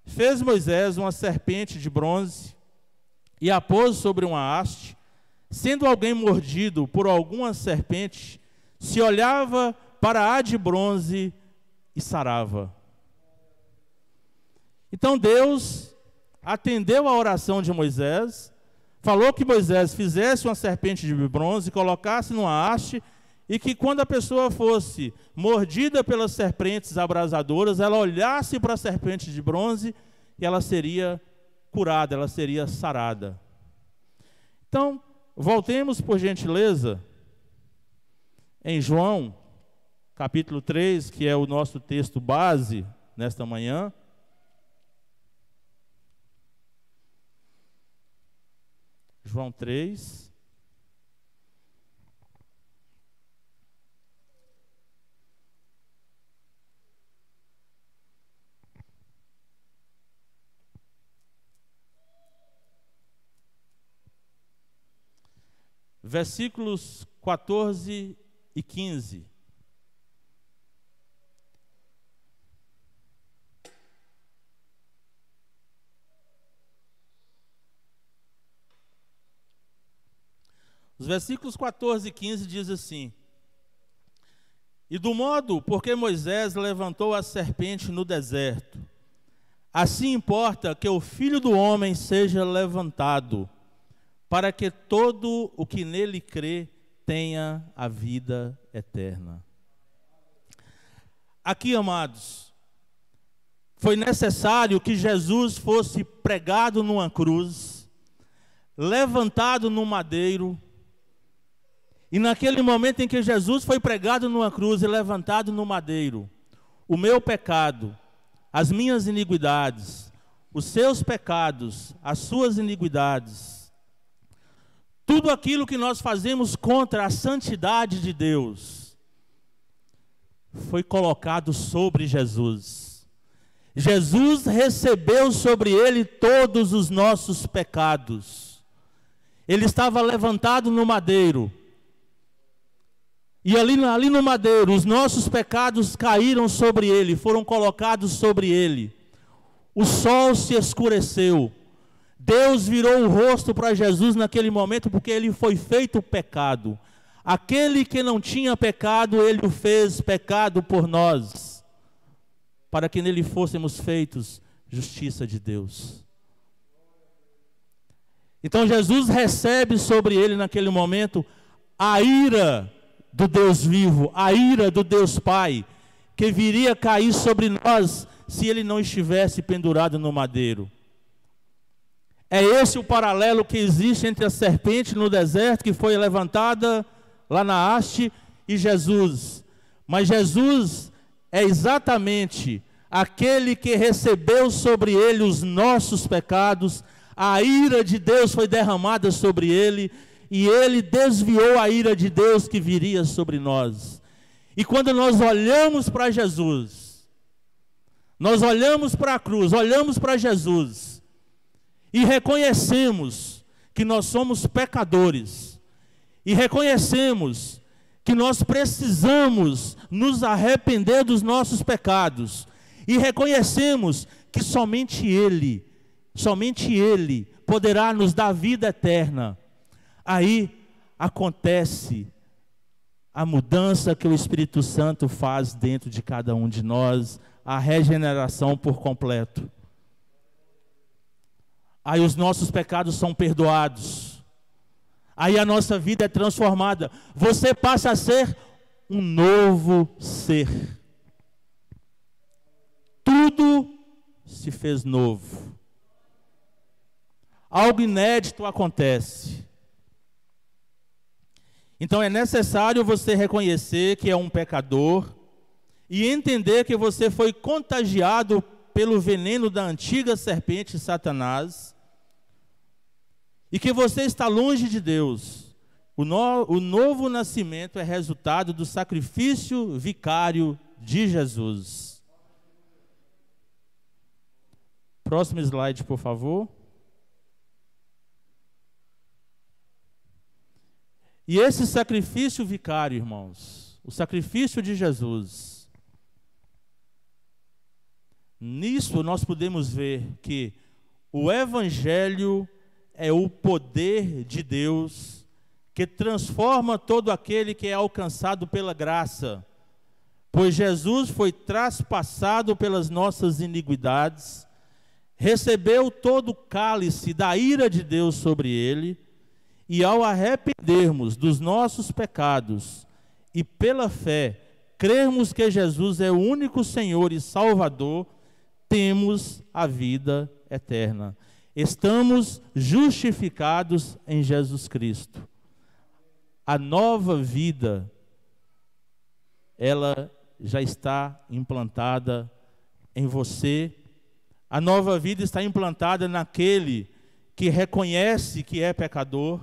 Fez Moisés uma serpente de bronze e a pôs sobre uma haste. Sendo alguém mordido por alguma serpente, se olhava para a de bronze e sarava. Então Deus atendeu a oração de Moisés, falou que Moisés fizesse uma serpente de bronze, colocasse numa haste, e que quando a pessoa fosse mordida pelas serpentes abrasadoras, ela olhasse para a serpente de bronze e ela seria curada, ela seria sarada. Então, voltemos por gentileza em João, capítulo 3, que é o nosso texto base nesta manhã. João 3. Versículos 14 e 15. Os versículos 14 e 15 diz assim: e do modo porque Moisés levantou a serpente no deserto, assim importa que o Filho do Homem seja levantado, para que todo o que nele crê tenha a vida eterna. Aqui, amados, foi necessário que Jesus fosse pregado numa cruz, levantado no madeiro, e naquele momento em que Jesus foi pregado numa cruz e levantado no madeiro, o meu pecado, as minhas iniquidades, os seus pecados, as suas iniquidades, tudo aquilo que nós fazemos contra a santidade de Deus, foi colocado sobre Jesus. Jesus recebeu sobre ele todos os nossos pecados. Ele estava levantado no madeiro. E ali no madeiro, os nossos pecados caíram sobre ele, foram colocados sobre ele. O sol se escureceu. Deus virou o rosto para Jesus naquele momento, porque ele foi feito pecado. Aquele que não tinha pecado, ele o fez pecado por nós, para que nele fôssemos feitos justiça de Deus. Então Jesus recebe sobre ele naquele momento a ira do Deus vivo, a ira do Deus Pai, que viria cair sobre nós se ele não estivesse pendurado no madeiro. É esse o paralelo que existe entre a serpente no deserto, que foi levantada lá na haste, e Jesus. Mas Jesus é exatamente aquele que recebeu sobre ele os nossos pecados, a ira de Deus foi derramada sobre ele, e ele desviou a ira de Deus que viria sobre nós. E quando nós olhamos para Jesus, nós olhamos para a cruz, olhamos para Jesus, e reconhecemos que nós somos pecadores, e reconhecemos que nós precisamos nos arrepender dos nossos pecados, e reconhecemos que somente Ele poderá nos dar vida eterna. Aí acontece a mudança que o Espírito Santo faz dentro de cada um de nós, a regeneração por completo. Aí os nossos pecados são perdoados. Aí a nossa vida é transformada. Você passa a ser um novo ser. Tudo se fez novo. Algo inédito acontece. Então é necessário você reconhecer que é um pecador e entender que você foi contagiado pelo veneno da antiga serpente Satanás e que você está longe de Deus. O novo nascimento é resultado do sacrifício vicário de Jesus. Próximo slide, por favor. E esse sacrifício vicário, irmãos, o sacrifício de Jesus, nisso nós podemos ver que o Evangelho é o poder de Deus que transforma todo aquele que é alcançado pela graça, pois Jesus foi traspassado pelas nossas iniquidades, recebeu todo o cálice da ira de Deus sobre ele, e ao arrependermos dos nossos pecados e pela fé crermos que Jesus é o único Senhor e Salvador, temos a vida eterna. Estamos justificados em Jesus Cristo. A nova vida, ela já está implantada em você. A nova vida está implantada naquele que reconhece que é pecador.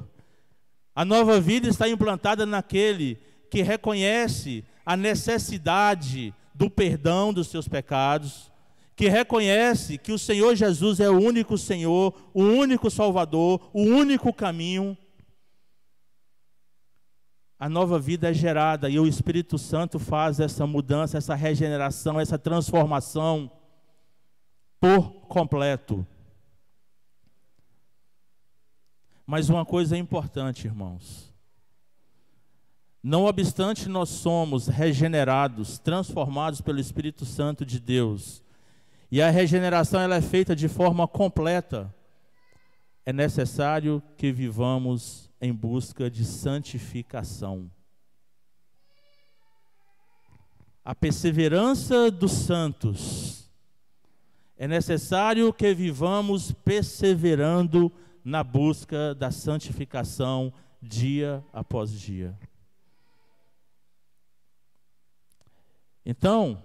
A nova vida está implantada naquele que reconhece a necessidade do perdão dos seus pecados, que reconhece que o Senhor Jesus é o único Senhor, o único Salvador, o único caminho. A nova vida é gerada e o Espírito Santo faz essa mudança, essa regeneração, essa transformação por completo. Mas uma coisa é importante, irmãos. Não obstante nós somos regenerados, transformados pelo Espírito Santo de Deus, e a regeneração ela é feita de forma completa, é necessário que vivamos em busca de santificação. A perseverança dos santos. É necessário que vivamos perseverando na busca da santificação dia após dia. Então,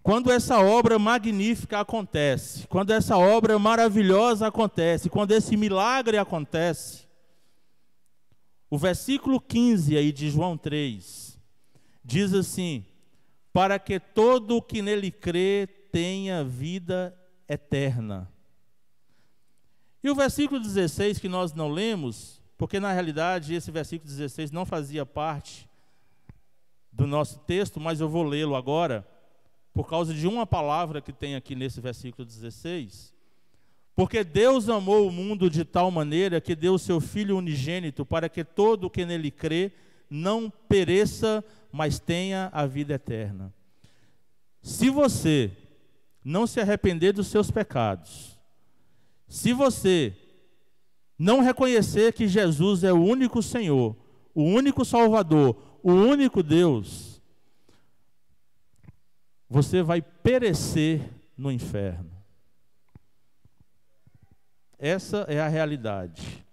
quando essa obra magnífica acontece, quando essa obra maravilhosa acontece, quando esse milagre acontece, o versículo 15 aí de João 3, diz assim: para que todo o que nele crê tenha vida eterna. E o versículo 16 que nós não lemos, porque na realidade esse versículo 16 não fazia parte do nosso texto, mas eu vou lê-lo agora, por causa de uma palavra que tem aqui nesse versículo 16. Porque Deus amou o mundo de tal maneira que deu o seu Filho unigênito para que todo o que nele crê não pereça, mas tenha a vida eterna. Se você não se arrepender dos seus pecados, se você não reconhecer que Jesus é o único Senhor, o único Salvador, o único Deus, você vai perecer no inferno. Essa é a realidade.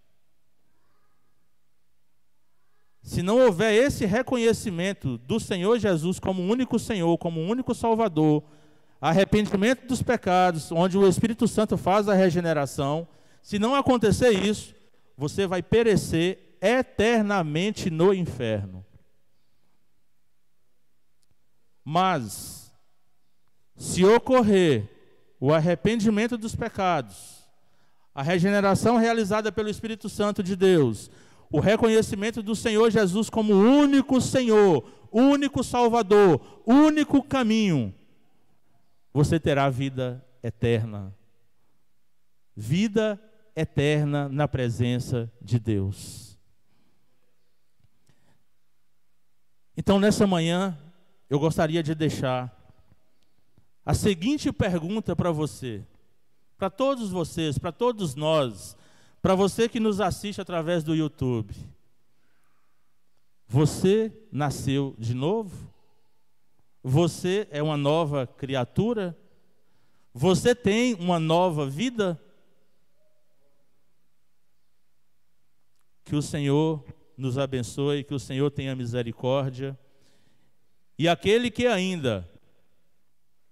Se não houver esse reconhecimento do Senhor Jesus como o único Senhor, como o único Salvador, arrependimento dos pecados, onde o Espírito Santo faz a regeneração, se não acontecer isso, você vai perecer eternamente no inferno. Mas, se ocorrer o arrependimento dos pecados, a regeneração realizada pelo Espírito Santo de Deus, o reconhecimento do Senhor Jesus como o único Senhor, único Salvador, único caminho, você terá vida eterna. Vida eterna na presença de Deus. Então, nessa manhã, eu gostaria de deixar a seguinte pergunta para você, para todos vocês, para todos nós, para você que nos assiste através do YouTube. Você nasceu de novo? Você é uma nova criatura? Você tem uma nova vida? Que o Senhor nos abençoe, que o Senhor tenha misericórdia. E aquele que ainda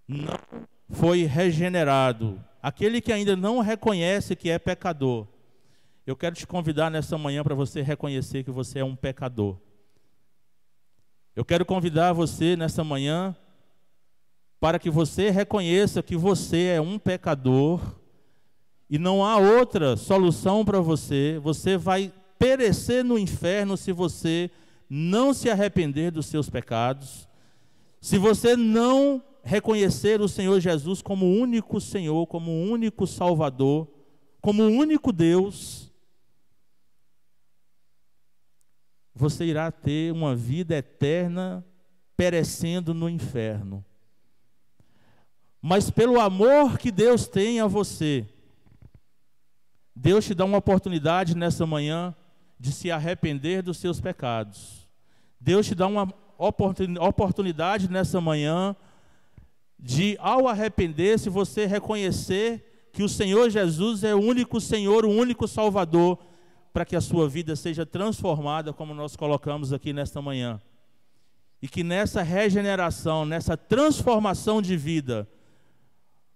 não foi regenerado, aquele que ainda não reconhece que é pecador, eu quero te convidar nessa manhã para você reconhecer que você é um pecador. Eu quero convidar você nessa manhã para que você reconheça que você é um pecador e não há outra solução para você. Você vai perecer no inferno se você não se arrepender dos seus pecados, se você não reconhecer o Senhor Jesus como o único Senhor, como o único Salvador, como o único Deus. Você irá ter uma vida eterna perecendo no inferno. Mas pelo amor que Deus tem a você, Deus te dá uma oportunidade nessa manhã de se arrepender dos seus pecados. Deus te dá uma oportunidade nessa manhã de, ao arrepender-se, você reconhecer que o Senhor Jesus é o único Senhor, o único Salvador, para que a sua vida seja transformada, como nós colocamos aqui nesta manhã. E que nessa regeneração, nessa transformação de vida,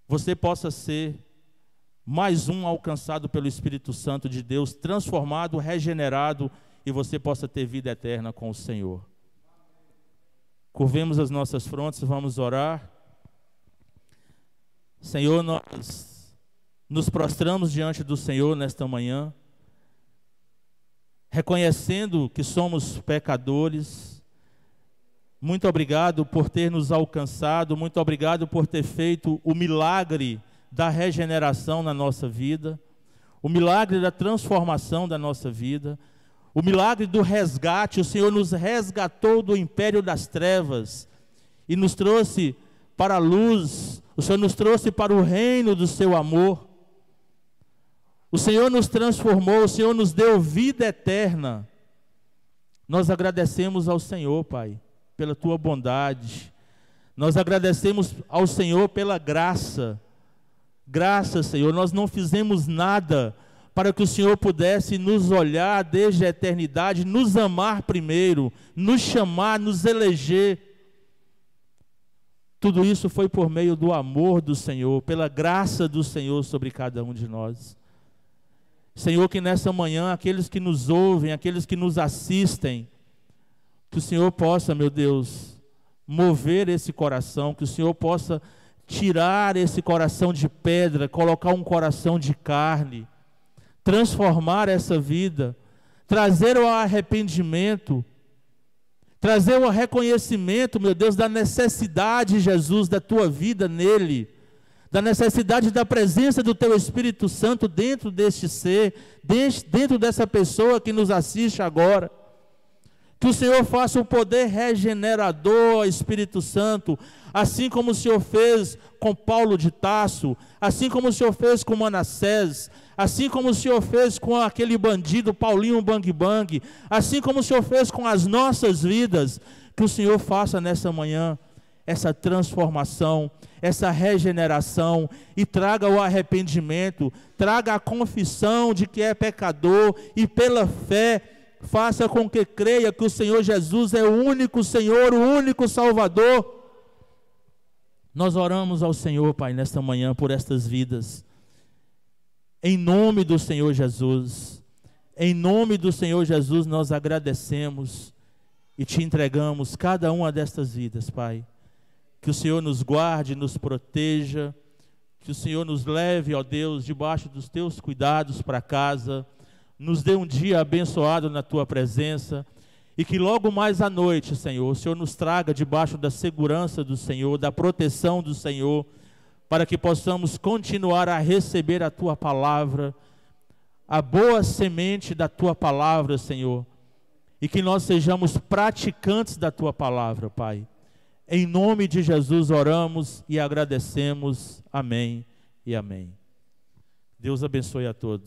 você possa ser mais um alcançado pelo Espírito Santo de Deus, transformado, regenerado, e você possa ter vida eterna com o Senhor. Curvemos as nossas frontes, vamos orar. Senhor, nós nos prostramos diante do Senhor nesta manhã, reconhecendo que somos pecadores. Muito obrigado por ter nos alcançado, muito obrigado por ter feito o milagre da regeneração na nossa vida, o milagre da transformação da nossa vida, o milagre do resgate. O Senhor nos resgatou do império das trevas e nos trouxe para a luz. O Senhor nos trouxe para o reino do seu amor. O Senhor nos transformou, o Senhor nos deu vida eterna. Nós agradecemos ao Senhor, Pai, pela tua bondade. Nós agradecemos ao Senhor pela graça. Graça, Senhor, nós não fizemos nada para que o Senhor pudesse nos olhar desde a eternidade, nos amar primeiro, nos chamar, nos eleger. Tudo isso foi por meio do amor do Senhor, pela graça do Senhor sobre cada um de nós. Senhor, que nessa manhã, aqueles que nos ouvem, aqueles que nos assistem, que o Senhor possa, meu Deus, mover esse coração, que o Senhor possa tirar esse coração de pedra, colocar um coração de carne, transformar essa vida, trazer o arrependimento, trazer o reconhecimento, meu Deus, da necessidade, Jesus, da tua vida nele, da necessidade da presença do teu Espírito Santo dentro deste ser, dentro dessa pessoa que nos assiste agora. Que o Senhor faça o poder regenerador, Espírito Santo, assim como o Senhor fez com Paulo de Tarso, assim como o Senhor fez com Manassés, assim como o Senhor fez com aquele bandido Paulinho Bang Bang, assim como o Senhor fez com as nossas vidas. Que o Senhor faça nessa manhã essa transformação, essa regeneração, e traga o arrependimento, traga a confissão de que é pecador, e pela fé faça com que creia que o Senhor Jesus é o único Senhor, o único Salvador. Nós oramos ao Senhor, Pai, nesta manhã por estas vidas, em nome do Senhor Jesus. Em nome do Senhor Jesus nós agradecemos e te entregamos cada uma destas vidas, Pai. Que o Senhor nos guarde, nos proteja, que o Senhor nos leve, ó Deus, debaixo dos teus cuidados para casa, nos dê um dia abençoado na tua presença, e que logo mais à noite, Senhor, o Senhor nos traga debaixo da segurança do Senhor, da proteção do Senhor, para que possamos continuar a receber a tua palavra, a boa semente da tua palavra, Senhor, e que nós sejamos praticantes da tua palavra, Pai. Em nome de Jesus oramos e agradecemos. Amém e amém. Deus abençoe a todos.